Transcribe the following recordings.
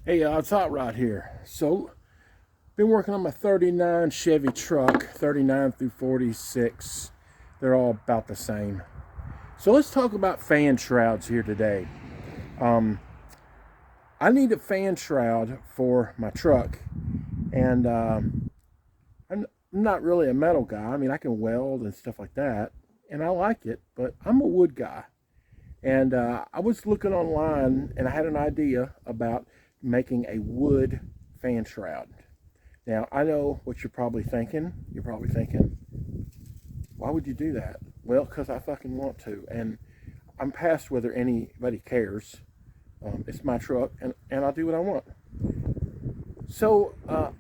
Hey, it's Hot Rod here. So, been working on my 39 Chevy truck, 39 through 46. They're all about the same. So let's talk about fan shrouds here today. I need a fan shroud for my truck, and I'm not really a metal guy. I mean, I can weld and stuff like that, and I like it, but I'm a wood guy. And I was looking online, and I had an idea about making a wood fan shroud. Now, I know what you're probably thinking. You're probably thinking, why would you do that? Well, because I fucking want to. And I'm past whether anybody cares. It's my truck, and I'll do what I want. So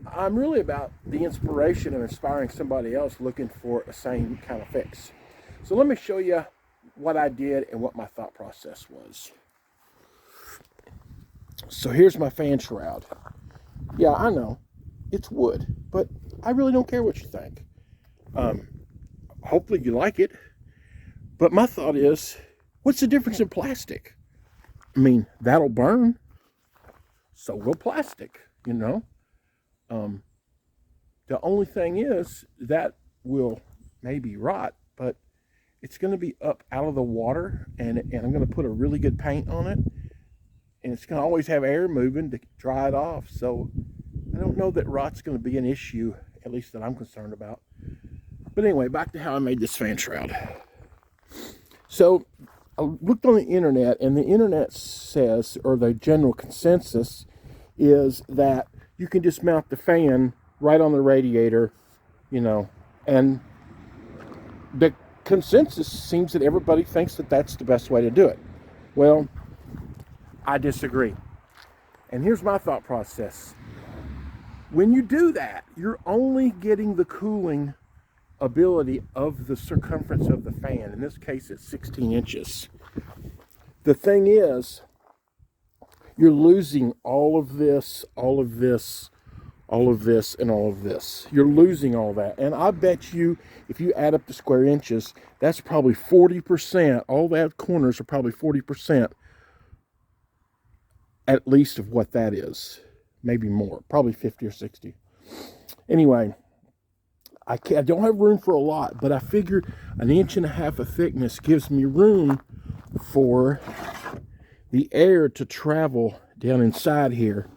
I'm really about the inspiration of inspiring somebody else looking for a same kind of fix. So let me show you what I did and what my thought process was. So here's my fan shroud. Yeah, I know it's wood, but I really don't care what you think. Hopefully you like it. But my thought is, what's the difference in plastic? I mean, that'll burn. So will plastic, you know. The only thing is that will maybe rot, but it's going to be up out of the water, and I'm going to put a really good paint on it, and it's going to always have air moving to dry it off. So I don't know that rot's going to be an issue, at least that I'm concerned about. But anyway, back to how I made this fan shroud. So I looked on the internet, and the internet says, or the general consensus is that you can just mount the fan right on the radiator, you know, and the consensus seems that everybody thinks that that's the best way to do it. Well, I disagree. And here's my thought process. When you do that, you're only getting the cooling ability of the circumference of the fan. In this case, it's 16 inches. The thing is, you're losing all of this, all of this, all of this, and all of this. You're losing all that. And I bet you, if you add up the square inches, that's probably 40%. All that corners are probably 40% at least of what that is. Maybe more. Probably 50 or 60. Anyway, I don't have room for a lot, but I figure 1.5 inches of thickness gives me room for the air to travel down inside here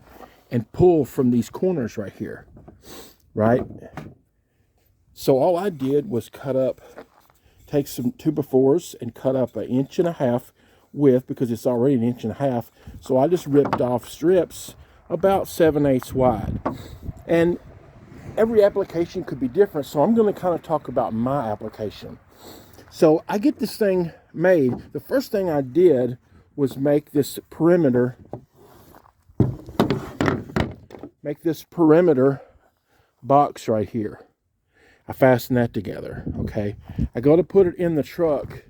and pull from these corners right here, right? So all I did was take some 2x4s and cut up 1.5 inches width, because it's already 1.5 inches. So I just ripped off strips about 7/8 wide. And every application could be different, so I'm going to kind of talk about my application. So I get this thing made. The first thing I did was make this perimeter box right here. I fasten that together, okay? I go to put it in the truck,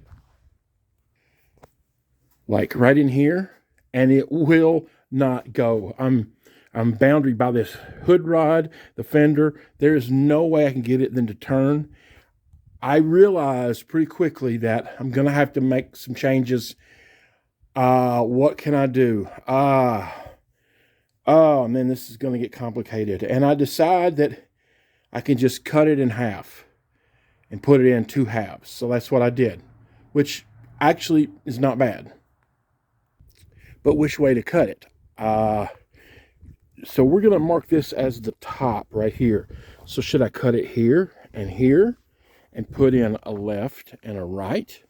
like right in here, and it will not go. I'm boundaried by this hood rod, the fender. There's no way I can get it then to turn. I realized pretty quickly that I'm going to have to make some changes. What can I do? Oh man, this is going to get complicated. And I decide that I can just cut it in half and put it in 2 halves. So that's what I did, which actually is not bad. But which way to cut it? So we're going to mark this as the top right here. So should I cut it here and put in a left and a right?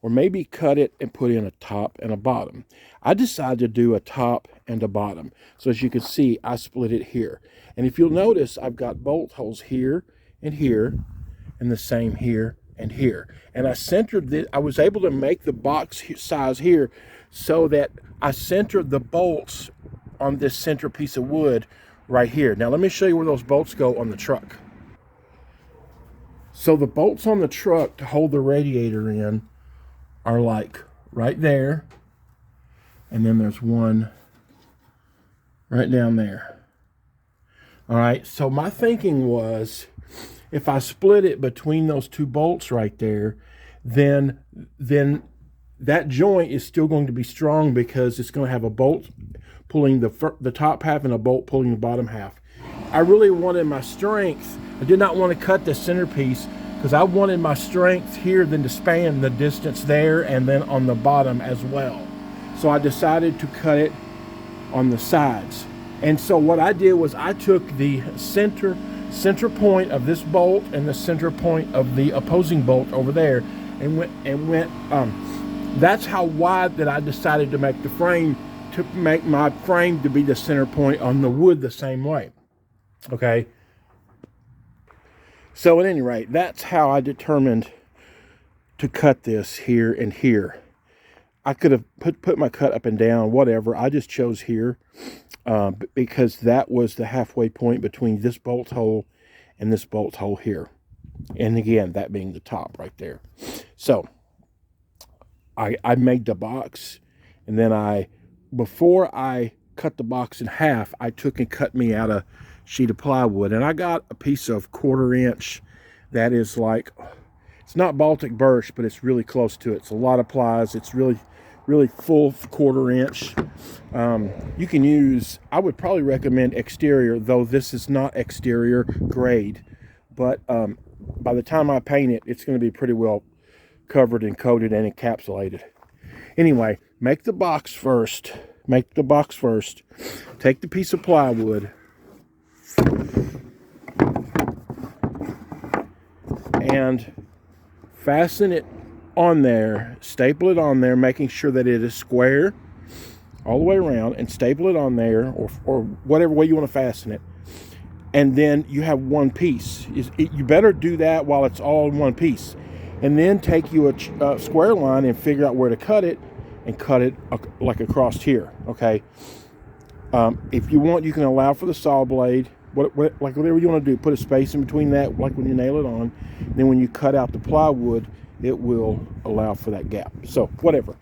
Or maybe cut it and put in a top and a bottom. I decided to do a top and a bottom. So as you can see, I split it here. And if you'll notice, I've got bolt holes here, and the same here and here. And I centered this. I was able to make the box size here so that I centered the bolts on this center piece of wood right here. Now let me show you where those bolts go on the truck. So the bolts on the truck to hold the radiator in are like right there, and then there's one right down there. All right, so my thinking was, if I split it between those 2 bolts right there, then that joint is still going to be strong, because it's going to have a bolt pulling the top half and a bolt pulling the bottom half. I really wanted my strength. I did not want to cut the centerpiece because I wanted my strength here then to span the distance there and then on the bottom as well. So I decided to cut it on the sides. And so what I did was I took the center point of this bolt and the center point of the opposing bolt over there and went that's how wide that I decided to make the frame, to make my frame to be the center point on the wood the same way. Okay. So at any rate, that's how I determined to cut this here and here. I could have put my cut up and down, whatever. I just chose here because that was the halfway point between this bolt hole and this bolt hole here. And again, that being the top right there. So I made the box, and then before I cut the box in half, I took and cut me out a sheet of plywood, and I got a piece of 1/4 inch that is like, it's not Baltic birch, but it's really close to it. It's a lot of plies. It's really full 1/4 inch. You can use, I would probably recommend exterior, though this is not exterior grade, but by the time I paint it, it's going to be pretty well covered and coated and encapsulated. Anyway, make the box first. Take the piece of plywood and fasten it on there, staple it on there, making sure that it is square all the way around, and staple it on there, or whatever way you want to fasten it. And then you have one piece. You better do that while it's all in one piece. And then take you a square line and figure out where to cut it, and cut it like across here, okay? If you want, you can allow for the saw blade, like whatever you want to do. Put a space in between that, like when you nail it on. Then when you cut out the plywood, it will allow for that gap. So whatever.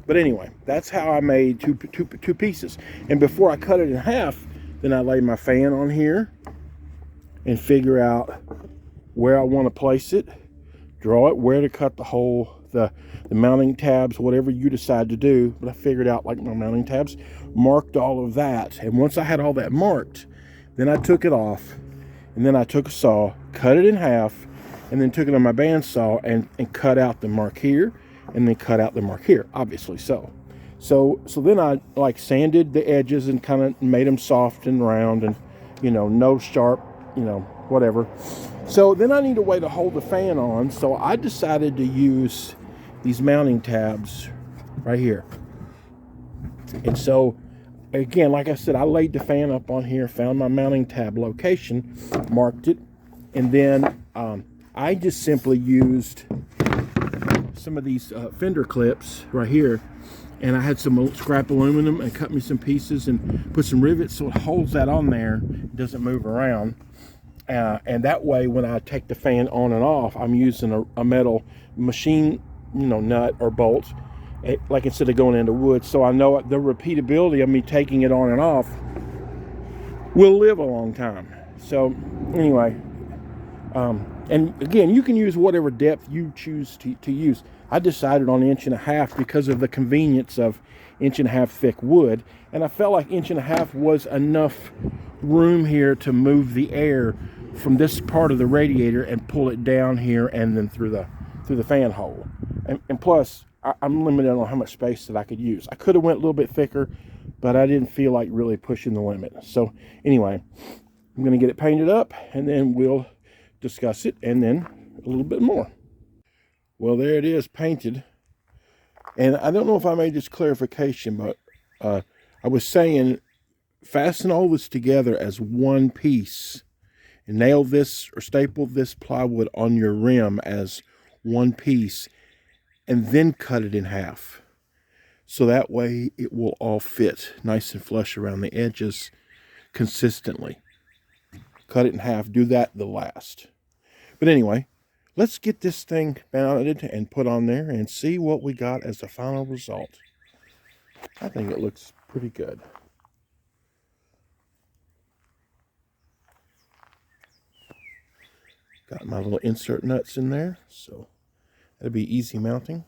But anyway, that's how I made two pieces. And before I cut it in half, then I lay my fan on here and figure out where I want to place it, draw it, where to cut the hole, the mounting tabs, whatever you decide to do. But I figured out like my mounting tabs, marked all of that. And once I had all that marked, then I took it off, and then I took a saw, cut it in half, and then took it on my bandsaw and cut out the mark here, and then cut out the mark here, obviously so. So then I like sanded the edges and kind of made them soft and round and, no sharp, whatever. So then I need a way to hold the fan on, so I decided to use these mounting tabs right here. And so, again, like I said, I laid the fan up on here, found my mounting tab location, marked it, and then I just simply used some of these fender clips right here, and I had some scrap aluminum and cut me some pieces and put some rivets so it holds that on there, it doesn't move around. And that way, when I take the fan on and off, I'm using a metal machine, nut or bolt, like instead of going into wood. So I know the repeatability of me taking it on and off will live a long time. So anyway, and again, you can use whatever depth you choose to use. I decided on 1.5 inches because of the convenience of 1.5 inch thick wood, and I felt like 1.5 inches was enough room here to move the air from this part of the radiator and pull it down here and then through the fan hole. And plus, I'm limited on how much space that I could use. I could have went a little bit thicker, but I didn't feel like really pushing the limit. So anyway, I'm going to get it painted up, and then we'll discuss it, and then a little bit more. Well, there it is, painted. And I don't know if I made this clarification, but I was saying fasten all this together as one piece and nail this or staple this plywood on your rim as one piece, and then cut it in half. So that way it will all fit nice and flush around the edges consistently. Cut it in half, do that the last. But anyway, let's get this thing mounted and put on there and see what we got as the final result. I think it looks pretty good. Got my little insert nuts in there, so that'll be easy mounting.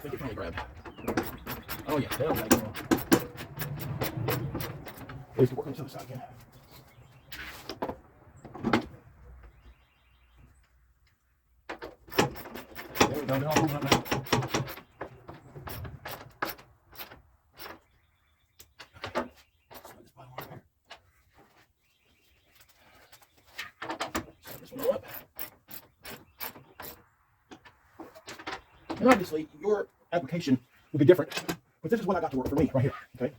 think it finally grabbed. Oh yeah, there we go. Let's work on the other side again. There we go, they're all moving up now. And obviously, your application will be different, but this is what I got to work for me right here. Okay.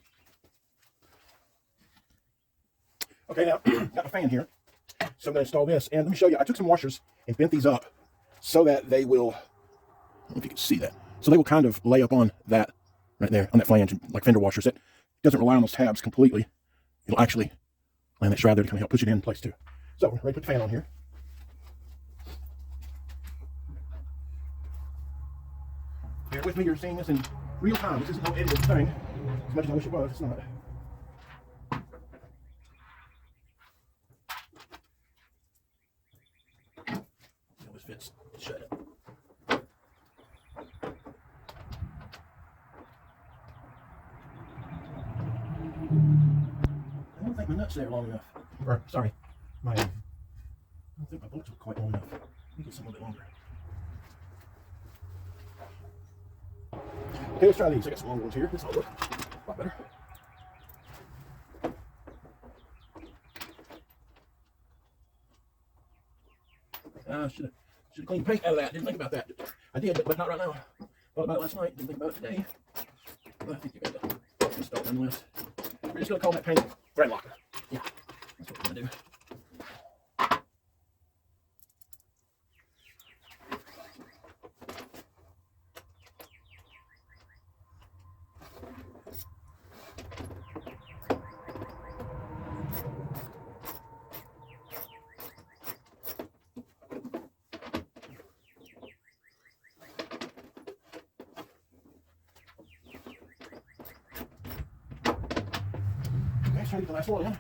Okay, now got a fan here, so I'm going to install this. And let me show you. I took some washers and bent these up so that they will. I don't know if you can see that. So they will kind of lay up on that right there on that flange, like fender washers. It doesn't rely on those tabs completely. It'll actually land that shroud there to kind of help push it in place too. So we're ready to put the fan on here. Bear with me, you're seeing this in real time. This isn't no edited thing. As much as I wish it was, it's not. It always fits. Shut up. I don't think my nuts there long enough. Or, sorry, I don't think my bolts are quite long enough. Let me get some a little bit longer. Okay, let's try these. I got some long ones here. This will look a lot better. Should have cleaned paint out of that. Didn't think about that. I did, but not right now. Thought about it last night. Didn't think about it today. But I think you got to start nonetheless. We're just going to call that paint thread locker. Yeah, that's what we're going to do. Okay, try to get the last one in.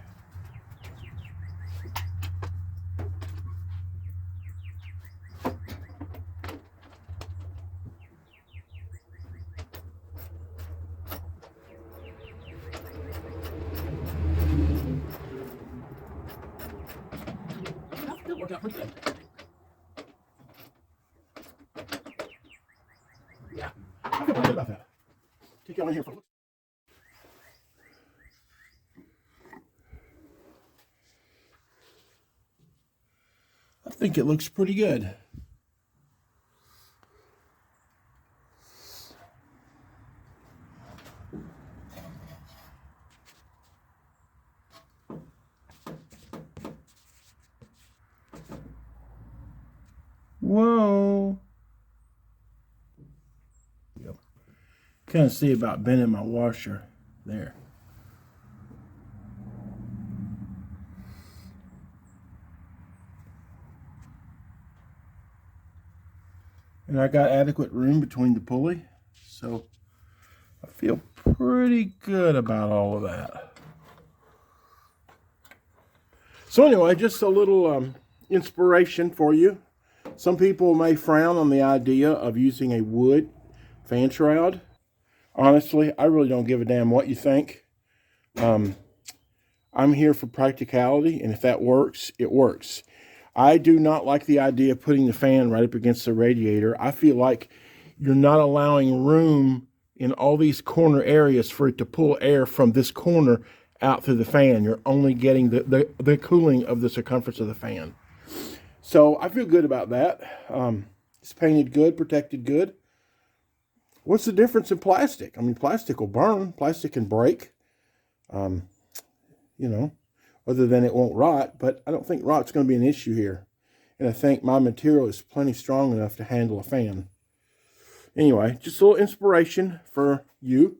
That worked out pretty good. Yeah, I feel pretty good about that. Take y'all in here for a look. I think it looks pretty good. Whoa. Yep. Kind of see about bending my washer there. And I got adequate room between the pulley, so I feel pretty good about all of that. So anyway, just a little inspiration for you. Some people may frown on the idea of using a wood fan shroud. Honestly, I really don't give a damn what you think. I'm here for practicality, and if that works, it works. I do not like the idea of putting the fan right up against the radiator. I feel like you're not allowing room in all these corner areas for it to pull air from this corner out through the fan. You're only getting the cooling of the circumference of the fan. So I feel good about that. It's painted good, protected good. What's the difference in plastic? I mean, plastic will burn. Plastic can break. You know, other than it won't rot, but I don't think rot's going to be an issue here. And I think my material is plenty strong enough to handle a fan. Anyway, just a little inspiration for you,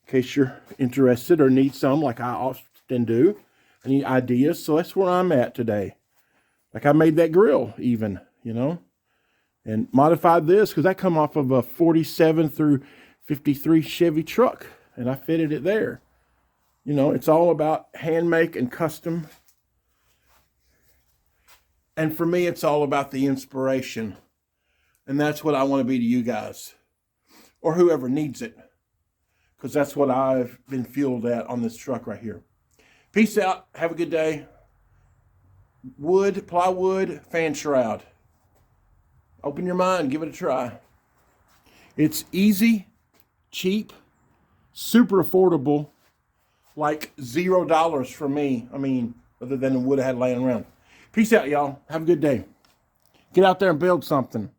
in case you're interested or need some, like I often do. I need ideas, so that's where I'm at today. Like I made that grill even, you know, and modified this because I come off of a 47 through 53 Chevy truck, and I fitted it there. You know, it's all about hand make and custom. And for me, it's all about the inspiration. And that's what I want to be to you guys. or whoever needs it, because that's what I've been fueled at on this truck right here. Peace out. Have a good day. Wood, plywood, fan shroud. Open your mind. Give it a try. It's easy, cheap, super affordable, like $0 for me. I mean, other than the wood I had laying around. Peace out, y'all. Have a good day. Get out there and build something.